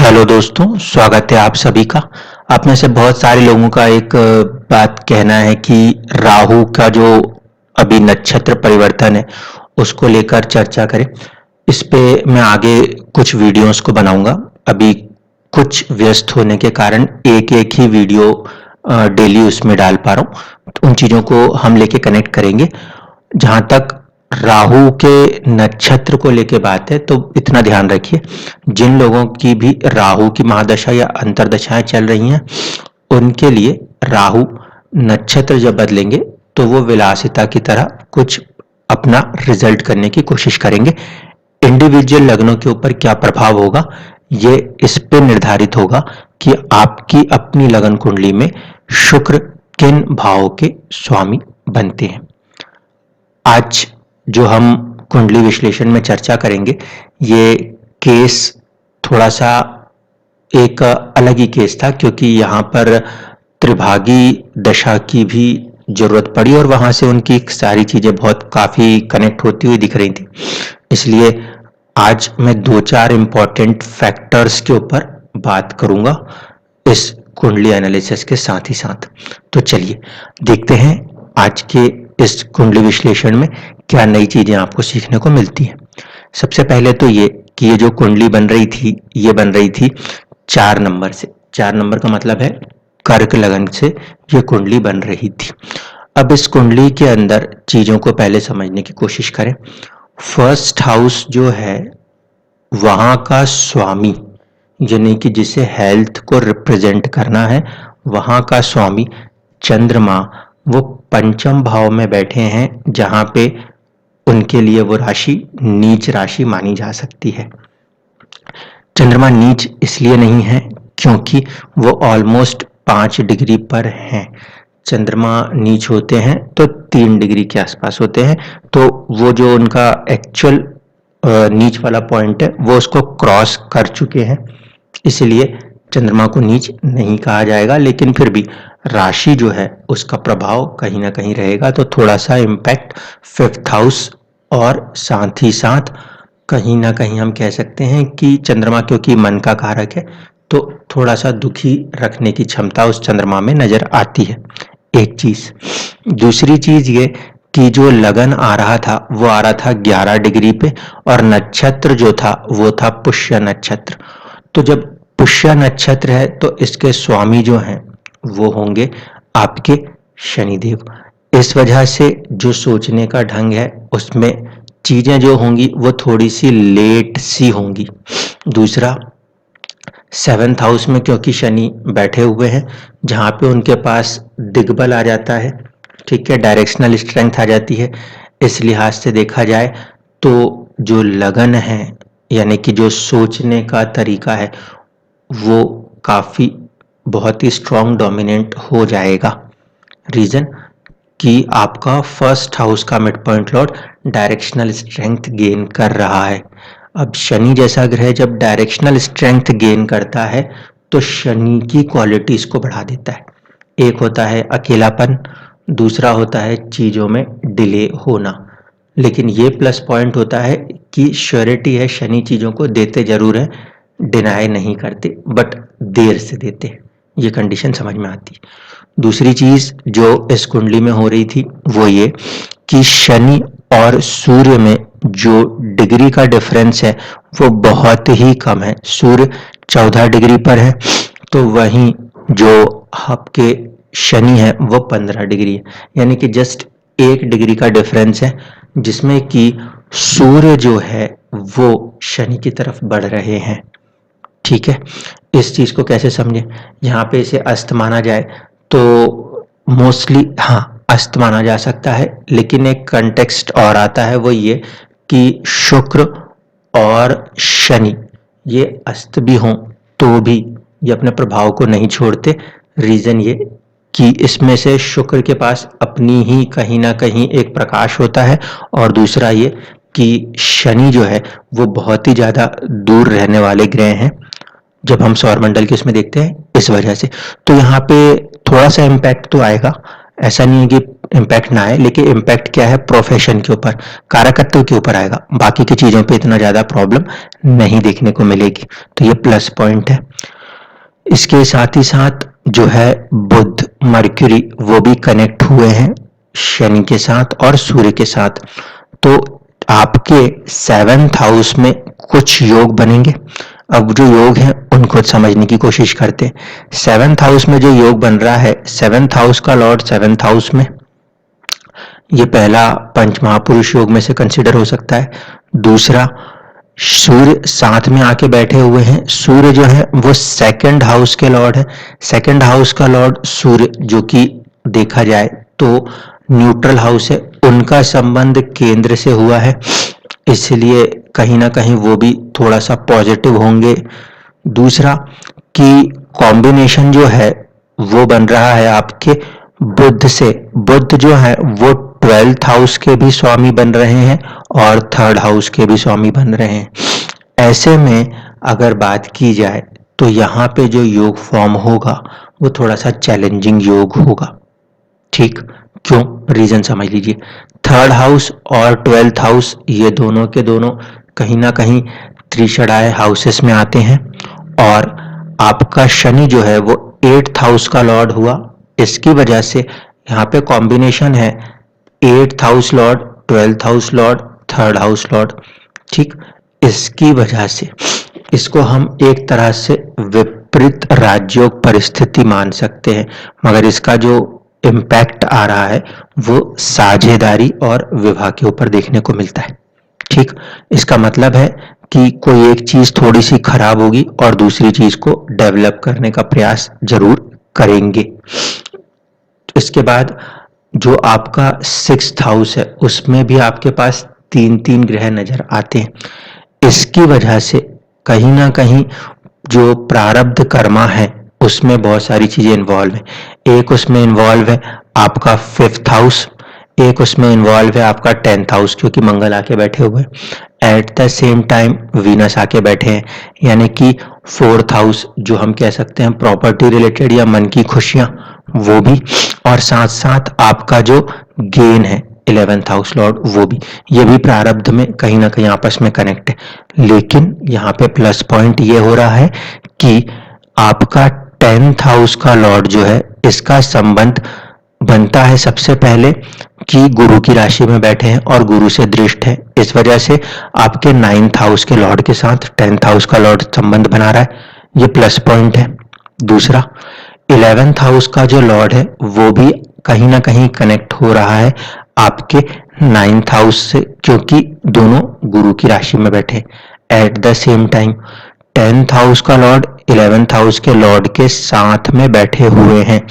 Hello दोस्तों, स्वागत है आप सभी का। आप में से बहुत सारे लोगों का एक बात कहना है कि राहु का जो अभी नक्षत्र परिवर्तन है उसको लेकर चर्चा करें। इस पे मैं आगे कुछ वीडियोस को बनाऊंगा। अभी कुछ व्यस्त होने के कारण एक एक ही वीडियो डेली उसमें डाल पा रहा हूँ। तो उन चीज़ों को हम लेके कनेक्ट करेंगे। जहाँ तक राहु के नक्षत्र को लेके बात है तो इतना ध्यान रखिए, जिन लोगों की भी राहु की महादशा या अंतर्दशाएं चल रही हैं उनके लिए राहु नक्षत्र जब बदलेंगे तो वो विलासिता की तरह कुछ अपना रिजल्ट करने की कोशिश करेंगे। इंडिविजुअल लग्नों के ऊपर क्या प्रभाव होगा ये इस पे निर्धारित होगा कि आपकी अपनी लगन कुंडली में शुक्र किन भावों के स्वामी बनते हैं। आज जो हम कुंडली विश्लेषण में चर्चा करेंगे ये केस थोड़ा सा एक अलग ही केस था, क्योंकि यहाँ पर त्रिभागी दशा की भी जरूरत पड़ी और वहां से उनकी सारी चीजें बहुत काफी कनेक्ट होती हुई दिख रही थी। इसलिए आज मैं दो चार इंपॉर्टेंट फैक्टर्स के ऊपर बात करूंगा इस कुंडली एनालिसिस के साथ ही साथ। तो चलिए देखते हैं आज के इस कुंडली विश्लेषण में क्या नई चीजें आपको सीखने को मिलती हैं। सबसे पहले तो ये कि ये जो कुंडली बन रही थी ये बन रही थी 4 नंबर से। 4 नंबर का मतलब है कर्क लगन से ये कुंडली बन रही थी। अब इस कुंडली के अंदर चीजों को पहले समझने की कोशिश करें। फर्स्ट हाउस जो है वहां का स्वामी, यानी कि जिसे हेल्थ को रिप्रेजेंट करना है, वहां का स्वामी चंद्रमा वो पंचम भाव में बैठे हैं, जहां पे उनके लिए वो राशि नीच राशि मानी जा सकती है। चंद्रमा नीच इसलिए नहीं है क्योंकि वो ऑलमोस्ट 5 डिग्री पर हैं। चंद्रमा नीच होते हैं तो 3 डिग्री के आसपास होते हैं, तो वो जो उनका एक्चुअल नीच वाला पॉइंट है वो उसको क्रॉस कर चुके हैं, इसलिए चंद्रमा को नीच नहीं कहा जाएगा। लेकिन फिर भी राशि जो है उसका प्रभाव कहीं ना कहीं रहेगा, तो थोड़ा सा इम्पैक्ट 5th हाउस और साथ ही साथ कहीं ना कहीं हम कह सकते हैं कि चंद्रमा क्योंकि मन का कारक है तो थोड़ा सा दुखी रखने की क्षमता उस चंद्रमा में नजर आती है। एक चीज, दूसरी चीज ये कि जो लगन आ रहा था वो आ रहा था 11 डिग्री पे और नक्षत्र जो था वो था पुष्य नक्षत्र। तो जब पुष्य नक्षत्र है तो इसके स्वामी जो हैं वो होंगे आपके शनिदेव। इस वजह से जो सोचने का ढंग है उसमें चीजें जो होंगी वो थोड़ी सी लेट सी होंगी। दूसरा, 7th हाउस में क्योंकि शनि बैठे हुए हैं, जहां पे उनके पास दिग्बल आ जाता है, ठीक है, डायरेक्शनल स्ट्रेंथ आ जाती है। इस लिहाज से देखा जाए तो जो लगन है यानी कि जो सोचने का तरीका है वो काफी बहुत ही स्ट्रॉन्ग डोमिनेंट हो जाएगा। रीजन कि आपका फर्स्ट हाउस का mid point Lord directional strength gain कर रहा है। अब शनि जैसा ग्रह जब डायरेक्शनल स्ट्रेंथ गेन करता है तो शनि की क्वालिटीज को बढ़ा देता है। एक होता है अकेलापन, दूसरा होता है चीजों में डिले होना। लेकिन ये प्लस पॉइंट होता है कि श्योरिटी है, शनि चीजों को देते जरूर है, डिनाई नहीं करते, बट देर से देते। ये कंडीशन समझ में आती है। दूसरी चीज जो इस कुंडली में हो रही थी वो ये कि शनि और सूर्य में जो डिग्री का डिफरेंस है वो बहुत ही कम है। सूर्य 14 डिग्री पर है तो वहीं जो आपके शनि है वो 15 डिग्री है, यानी कि जस्ट 1 डिग्री का डिफरेंस है, जिसमें कि सूर्य जो है वो शनि की तरफ बढ़ रहे हैं। ठीक है, इस चीज को कैसे समझे, यहाँ पे इसे अस्त माना जाए तो मोस्टली हाँ अस्त माना जा सकता है, लेकिन एक कंटेक्स्ट और आता है वो ये कि शुक्र और शनि ये अस्त भी हों तो भी ये अपने प्रभाव को नहीं छोड़ते। रीजन ये कि इसमें से शुक्र के पास अपनी ही कहीं ना कहीं एक प्रकाश होता है, और दूसरा ये कि शनि जो है वो बहुत ही ज्यादा दूर रहने वाले ग्रह हैं जब हम सौरमंडल के इसमें देखते हैं, इस वजह से। तो यहाँ पे थोड़ा सा इम्पैक्ट तो आएगा, ऐसा नहीं है कि इम्पैक्ट ना आए, लेकिन इम्पैक्ट क्या है, प्रोफेशन के ऊपर, कारकत्व के ऊपर आएगा, बाकी की चीजों पे इतना ज्यादा प्रॉब्लम नहीं देखने को मिलेगी। तो ये प्लस पॉइंट है। इसके साथ ही साथ जो है बुध, मर्क्यूरी, वो भी कनेक्ट हुए हैं शनि के साथ और सूर्य के साथ। तो आपके 7th हाउस में कुछ योग बनेंगे। अब जो योग हैं उनको समझने की कोशिश करते हैं। 7th हाउस में जो योग बन रहा है, 7th हाउस का लॉर्ड 7th हाउस में, ये पहला पंच महापुरुष योग में से कंसिडर हो सकता है। दूसरा, सूर्य साथ में आके बैठे हुए हैं। सूर्य जो है वो 2nd हाउस के लॉर्ड है। 2nd हाउस का लॉर्ड सूर्य, जो कि देखा जाए तो न्यूट्रल हाउस है, उनका संबंध केंद्र से हुआ है, इसलिए कहीं ना कहीं वो भी थोड़ा सा पॉजिटिव होंगे। दूसरा कि कॉम्बिनेशन जो है वो बन रहा है आपके बुध से। बुध जो है वो 12th हाउस के भी स्वामी बन रहे हैं और 3rd हाउस के भी स्वामी बन रहे हैं। ऐसे में अगर बात की जाए तो यहाँ पे जो योग फॉर्म होगा वो थोड़ा सा चैलेंजिंग योग होगा। ठीक, क्यों, रीजन समझ लीजिए। 3rd हाउस और 12th हाउस ये दोनों के दोनों कहीं ना कहीं त्रिषणाय हाउसेस में आते हैं, और आपका शनि जो है वो 8th हाउस का लॉर्ड हुआ। इसकी वजह से यहाँ पे कॉम्बिनेशन है 8th house Lord, 12th house Lord, 3rd house Lord. ठीक, इसकी वजह से इसको हम एक तरह से विपरीत राजयोग परिस्थिति मान सकते हैं, मगर इसका जो इम्पैक्ट आ रहा है वो साझेदारी और विवाह के ऊपर देखने को मिलता है। ठीक, इसका मतलब है कि कोई एक चीज थोड़ी सी खराब होगी और दूसरी चीज को डेवलप करने का प्रयास जरूर करेंगे। इसके बाद जो आपका 6th हाउस है उसमें भी आपके पास 3 ग्रह नजर आते हैं। इसकी वजह से कहीं ना कहीं जो प्रारब्ध कर्मा है उसमें बहुत सारी चीजें इन्वॉल्व है। एक उसमें इन्वॉल्व है आपका 5th हाउस, एक उसमें इन्वॉल्व है आपका 10th हाउस, क्योंकि मंगल आके बैठे हुए, at the same time Venus आके बैठे हैं, यानी कि 4th हाउस जो हम कह सकते हैं प्रॉपर्टी रिलेटेड या मन की खुशियां, वो भी, और साथ साथ आपका जो गेन है 11th हाउस लॉर्ड, वो भी, ये भी प्रारब्ध में कहीं ना कहीं आपस में कनेक्ट है। लेकिन यहाँ पे प्लस पॉइंट ये हो रहा है कि आपका 10th हाउस का लॉर्ड जो है, इसका संबंध बनता है सबसे पहले कि गुरु की राशि में बैठे हैं और गुरु से दृष्ट है। इस वजह से आपके 9th हाउस के लॉर्ड के साथ 10th हाउस का लॉर्ड संबंध बना रहा है, ये प्लस पॉइंट है। दूसरा, 11th हाउस का जो लॉर्ड है वो भी कहीं ना कहीं कनेक्ट हो रहा है आपके 9th हाउस से, क्योंकि दोनों गुरु की राशि में बैठे। At the same time 10th house का लॉर्ड 11th हाउस के लॉर्ड के साथ में बैठे हुए हैं।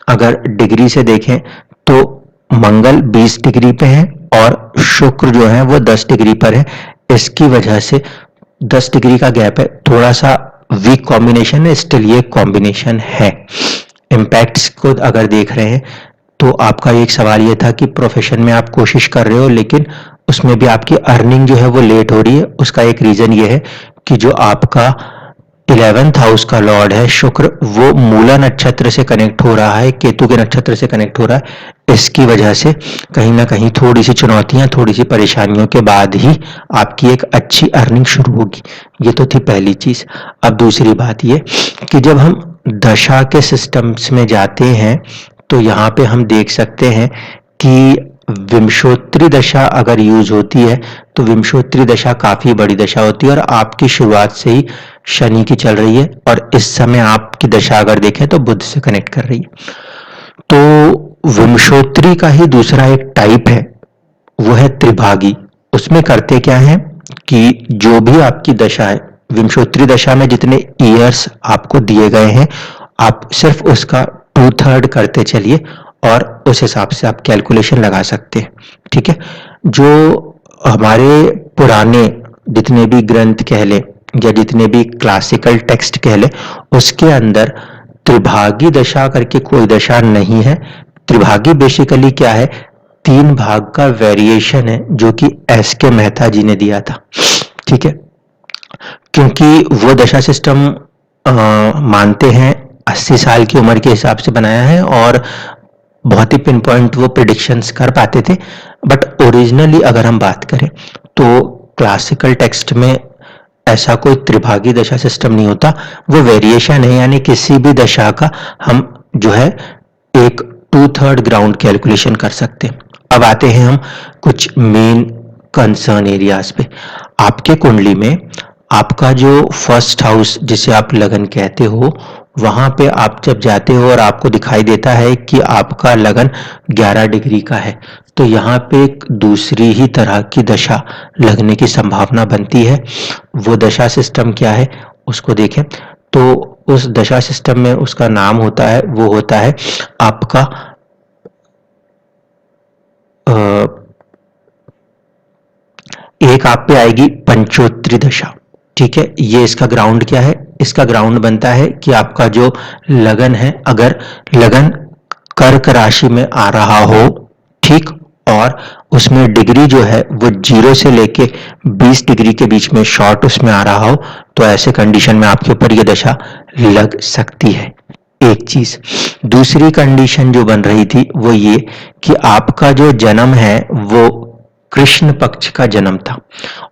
अगर डिग्री से देखें तो मंगल 20 डिग्री पे है और शुक्र जो है वो 10 डिग्री पर है। इसकी वजह से 10 डिग्री का गैप है, थोड़ा सा वीक कॉम्बिनेशन है, स्टिल ये कॉम्बिनेशन है। इम्पैक्ट्स को अगर देख रहे हैं तो आपका एक सवाल ये था कि प्रोफेशन में आप कोशिश कर रहे हो लेकिन उसमें भी आपकी अर्निंग जो है वो लेट हो रही है। उसका एक रीजन ये है कि जो आपका 11th हाउस का लॉर्ड है शुक्र, वो मूला नक्षत्र से कनेक्ट हो रहा है, केतु के नक्षत्र से कनेक्ट हो रहा है। इसकी वजह से कहीं ना कहीं थोड़ी सी चुनौतियां, थोड़ी सी परेशानियों के बाद ही आपकी एक अच्छी अर्निंग शुरू होगी। ये तो थी पहली चीज। अब दूसरी बात ये कि जब हम दशा के सिस्टम्स में जाते हैं तो यहाँ पे हम देख सकते हैं कि विंशोत्तरी दशा अगर यूज होती है तो विंशोत्तरी दशा काफी बड़ी दशा होती है और आपकी शुरुआत से ही शनि की चल रही है, और इस समय आपकी दशा अगर देखें तो बुध से कनेक्ट कर रही है। तो विंशोत्तरी का ही दूसरा एक टाइप है, वो है त्रिभागी। उसमें करते क्या है कि जो भी आपकी दशा है, विंशोत्तरी दशा में जितने ईयर्स आपको दिए गए हैं आप सिर्फ उसका 2/3 करते चलिए और उस हिसाब से आप कैलकुलेशन लगा सकते हैं। ठीक है, जो हमारे पुराने जितने भी ग्रंथ कह लें या जितने भी क्लासिकल टेक्स्ट कह लें, उसके अंदर त्रिभागी दशा करके कोई दशा नहीं है। त्रिभागी बेसिकली क्या है, 3 भाग का वेरिएशन है जो कि एस के मेहता जी ने दिया था। ठीक है, क्योंकि वो दशा सिस्टम मानते हैं 80 साल की उम्र के हिसाब से बनाया है और बहुत ही पिन पॉइंट वो प्रिडिक्शंस कर पाते थे। बट ओरिजिनली अगर हम बात करें तो क्लासिकल टेक्स्ट में ऐसा कोई त्रिभागी दशा सिस्टम नहीं होता, वो वेरिएशन है, यानी किसी भी दशा का हम जो है एक 2/3 ग्राउंड कैलकुलेशन कर सकते हैं। अब आते हैं हम कुछ मेन कंसर्न एरियाज पे। आपके कुंडली में आपका जो फर्स्ट हाउस जिसे आप लगन कहते हो, वहां पे आप जब जाते हो और आपको दिखाई देता है कि आपका लगन 11 डिग्री का है, तो यहाँ पे एक दूसरी ही तरह की दशा लगने की संभावना बनती है। वो दशा सिस्टम क्या है उसको देखें। तो उस दशा सिस्टम में उसका नाम होता है, वो होता है आपका एक आप पे आएगी पंचोत्री दशा। ठीक है, ये इसका ग्राउंड क्या है? इसका ग्राउंड बनता है कि आपका जो लगन है, अगर लगन कर्क राशि में आ रहा हो, ठीक, और उसमें डिग्री जो है वो 0 से लेके 20 डिग्री के बीच में शॉर्ट उसमें आ रहा हो, तो ऐसे कंडीशन में आपके ऊपर ये दशा लग सकती है। एक चीज, दूसरी कंडीशन जो बन रही थी वो ये कि आपका जो जन्म है वो कृष्ण पक्ष का जन्म था,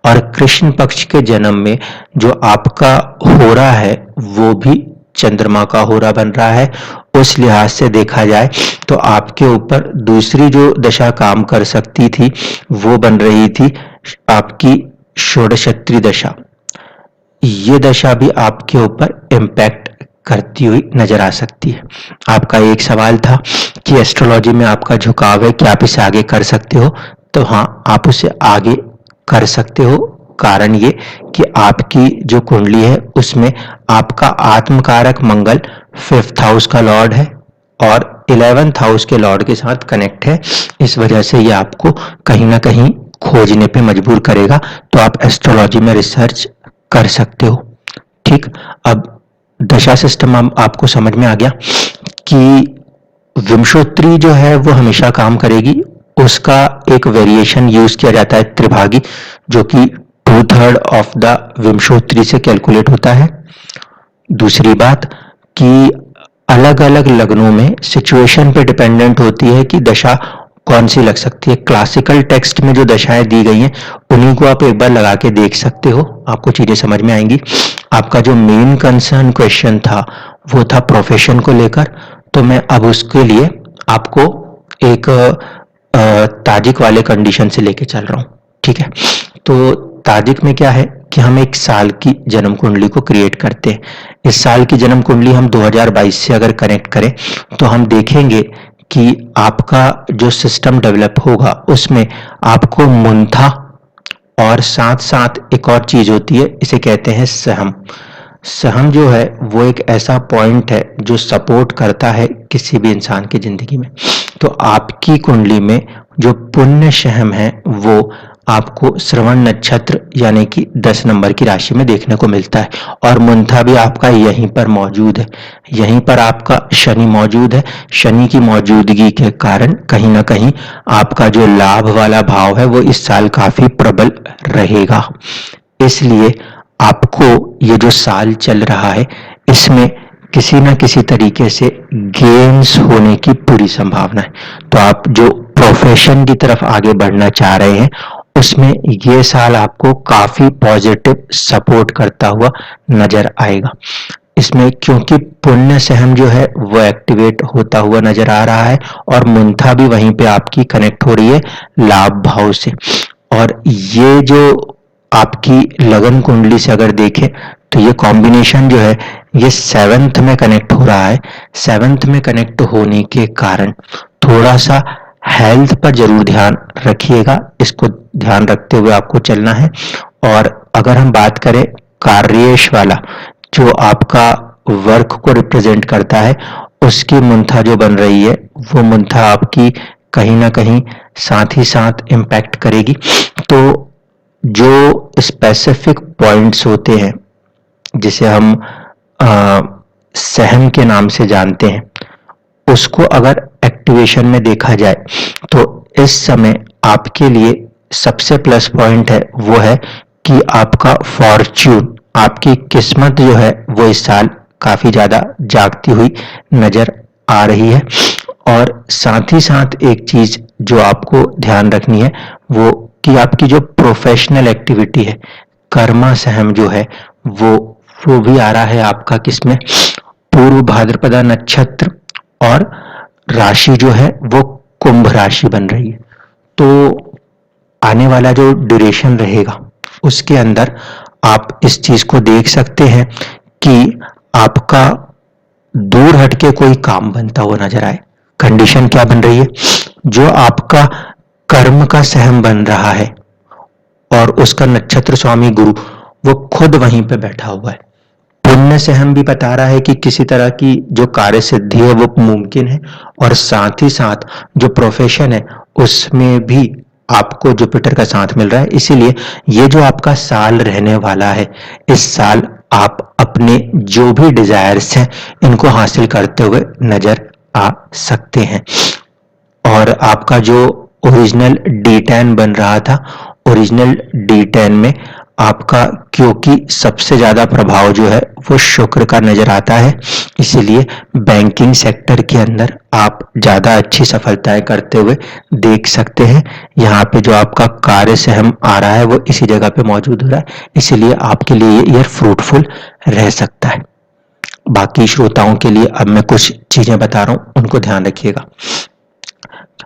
और कृष्ण पक्ष के जन्म में जो आपका होरा है वो भी चंद्रमा का होरा बन रहा है। उस लिहाज से देखा जाए तो आपके ऊपर दूसरी जो दशा काम कर सकती थी वो बन रही थी आपकी षोडशत्री दशा। ये दशा भी आपके ऊपर इम्पैक्ट करती हुई नजर आ सकती है। आपका एक सवाल था कि एस्ट्रोलॉजी में आपका झुकाव है कि आप इसे आगे कर सकते हो, तो हाँ, आप उसे आगे कर सकते हो। कारण ये कि आपकी जो कुंडली है उसमें आपका आत्मकारक मंगल 5th हाउस का लॉर्ड है और 11th हाउस के लॉर्ड के साथ कनेक्ट है। इस वजह से ये आपको कहीं ना कहीं खोजने पे मजबूर करेगा, तो आप एस्ट्रोलॉजी में रिसर्च कर सकते हो। ठीक, अब दशा सिस्टम आपको समझ में आ गया कि विंशोत्री जो है वो हमेशा काम करेगी। उसका एक वेरिएशन यूज किया जाता है त्रिभागी, जो कि 2/3 ऑफ द विंशोत्री से कैलकुलेट होता है। दूसरी बात कि अलग अलग लग्नों में सिचुएशन पे डिपेंडेंट होती है कि दशा कौन सी लग सकती है। क्लासिकल टेक्स्ट में जो दशाएं दी गई हैं उन्हीं को आप एक बार लगा के देख सकते हो, आपको चीजें समझ में आएंगी। आपका जो मेन कंसर्न क्वेश्चन था वो था प्रोफेशन को लेकर, तो मैं अब उसके लिए आपको एक ताजिक वाले कंडीशन से लेके चल रहा हूँ। ठीक है, तो ताजिक में क्या है कि हम एक साल की जन्म कुंडली को क्रिएट करते हैं। इस साल की जन्म कुंडली हम 2022 से अगर कनेक्ट करें तो हम देखेंगे कि आपका जो सिस्टम डेवलप होगा उसमें आपको मुंथा और साथ साथ एक और चीज होती है, इसे कहते हैं सहम। सहम जो है वो एक ऐसा पॉइंट है जो सपोर्ट करता है किसी भी इंसान की जिंदगी में। तो आपकी कुंडली में जो पुण्य सहम है वो आपको श्रवण नक्षत्र यानी कि 10 नंबर की राशि में देखने को मिलता है, और मुंथा भी आपका यहीं पर मौजूद है। यहीं पर आपका शनि मौजूद है। शनि की मौजूदगी के कारण कहीं ना कहीं आपका जो लाभ वाला भाव है वो इस साल काफी प्रबल रहेगा। इसलिए आपको ये जो साल चल रहा है इसमें किसी ना किसी तरीके से गेन्स होने की पूरी संभावना है। तो आप जो प्रोफेशन की तरफ आगे बढ़ना चाह रहे हैं उसमें ये साल आपको काफी पॉजिटिव सपोर्ट करता हुआ नजर आएगा। इसमें क्योंकि पुण्य सहम जो है वो एक्टिवेट होता हुआ नजर आ रहा है और मुंथा भी वहीं पे आपकी कनेक्ट हो रही है लाभ भाव से, और ये जो आपकी लगन कुंडली से अगर देखें तो ये कॉम्बिनेशन जो है ये 7th में कनेक्ट हो रहा है। 7th में कनेक्ट होने के कारण थोड़ा सा हेल्थ पर जरूर ध्यान रखिएगा, इसको ध्यान रखते हुए आपको चलना है। और अगर हम बात करें कार्येश वाला जो आपका वर्क को रिप्रेजेंट करता है, उसकी मुंथा जो बन रही है वो मुंथा आपकी कहीं ना कहीं साथ ही साथ इम्पैक्ट करेगी। तो जो स्पेसिफिक पॉइंट्स होते हैं जिसे हम सहम के नाम से जानते हैं, उसको अगर एक्टिवेशन में देखा जाए तो इस समय आपके लिए सबसे प्लस पॉइंट है वो है कि आपका फॉर्च्यून, आपकी किस्मत जो है वो इस साल काफी ज्यादा जागती हुई नजर आ रही है। और साथ ही साथ एक चीज जो आपको ध्यान रखनी है वो कि आपकी जो प्रोफेशनल एक्टिविटी है, कर्मा सहम जो है वो भी आ रहा है आपका किसमें, पूर्व भाद्रपदा नक्षत्र, और राशि जो है वो कुंभ राशि बन रही है। तो आने वाला जो ड्यूरेशन रहेगा उसके अंदर आप इस चीज को देख सकते हैं कि आपका दूर हटके कोई काम बनता हुआ नजर आए। कंडीशन क्या बन रही है, जो आपका कर्म का सहम बन रहा है और उसका नक्षत्र स्वामी गुरु वो खुद वहीं पे बैठा हुआ है। पुण्य सहम भी बता रहा है कि किसी तरह की जो कार्य सिद्धि है वो मुमकिन है, और साथ ही साथ जो प्रोफेशन है उसमें भी आपको जुपिटर का साथ मिल रहा है। इसीलिए ये जो आपका साल रहने वाला है, इस साल आप अपने जो भी डिजायर्स हैं इनको हासिल करते हुए नजर आ सकते हैं। और आपका जो ओरिजिनल D10 बन रहा था, ओरिजिनल D10 में आपका क्योंकि सबसे ज्यादा प्रभाव जो है वो शुक्र का नजर आता है, इसीलिए बैंकिंग सेक्टर के अंदर आप ज्यादा अच्छी सफलताएं करते हुए देख सकते हैं। यहाँ पे जो आपका कार्य सहम आ रहा है वो इसी जगह पे मौजूद हो रहा है, इसीलिए आपके लिए ये ईयर फ्रूटफुल रह सकता है। बाकी श्रोताओं के लिए अब मैं कुछ चीजें बता रहा हूं, उनको ध्यान रखिएगा।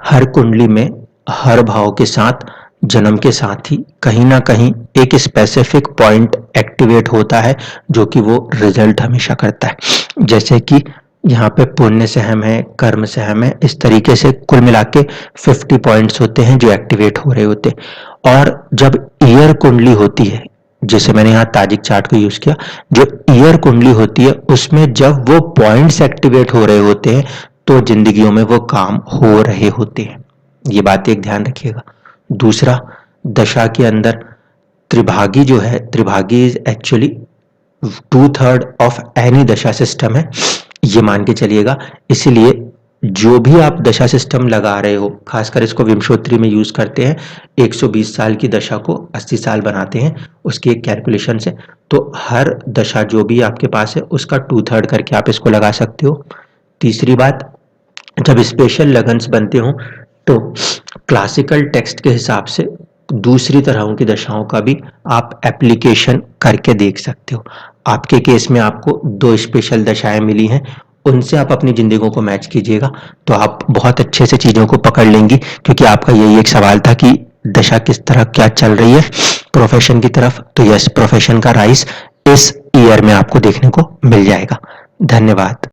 हर कुंडली में हर भाव के साथ जन्म के साथ ही कहीं ना कहीं एक स्पेसिफिक पॉइंट एक्टिवेट होता है जो कि वो रिजल्ट हमेशा करता है। जैसे कि यहाँ पे पुण्य सहम है, कर्म सहम है, इस तरीके से कुल मिला के 50 पॉइंट्स होते हैं जो एक्टिवेट हो रहे होते हैं। और जब ईयर कुंडली होती है, जैसे मैंने यहाँ ताजिक चार्ट को यूज किया, जो ईयर कुंडली होती है उसमें जब वो पॉइंट्स एक्टिवेट हो रहे होते हैं तो जिंदगियों में वो काम हो रहे होते हैं। ये बात एक ध्यान रखिएगा। दूसरा, दशा के अंदर त्रिभागी जो है, त्रिभागी इज एक्चुअली 2/3 ऑफ एनी दशा सिस्टम है, ये मान के चलिएगा। इसीलिए जो भी आप दशा सिस्टम लगा रहे हो, खासकर इसको विमशोत्तरी में यूज करते हैं, 120 साल की दशा को 80 साल बनाते हैं उसकी एक कैलकुलेशन से। तो हर दशा जो भी आपके पास है उसका 2/3 करके आप इसको लगा सकते हो। तीसरी बात, जब स्पेशल लगन्स बनते हो तो क्लासिकल टेक्स्ट के हिसाब से दूसरी तरहों की दशाओं का भी आप एप्लीकेशन करके देख सकते हो। आपके केस में आपको 2 स्पेशल दशाएं मिली हैं, उनसे आप अपनी जिंदगियों को मैच कीजिएगा तो आप बहुत अच्छे से चीजों को पकड़ लेंगी। क्योंकि आपका यही एक सवाल था कि दशा किस तरह क्या चल रही है प्रोफेशन की तरफ, तो यस, प्रोफेशन का राइज इस ईयर में आपको देखने को मिल जाएगा। धन्यवाद।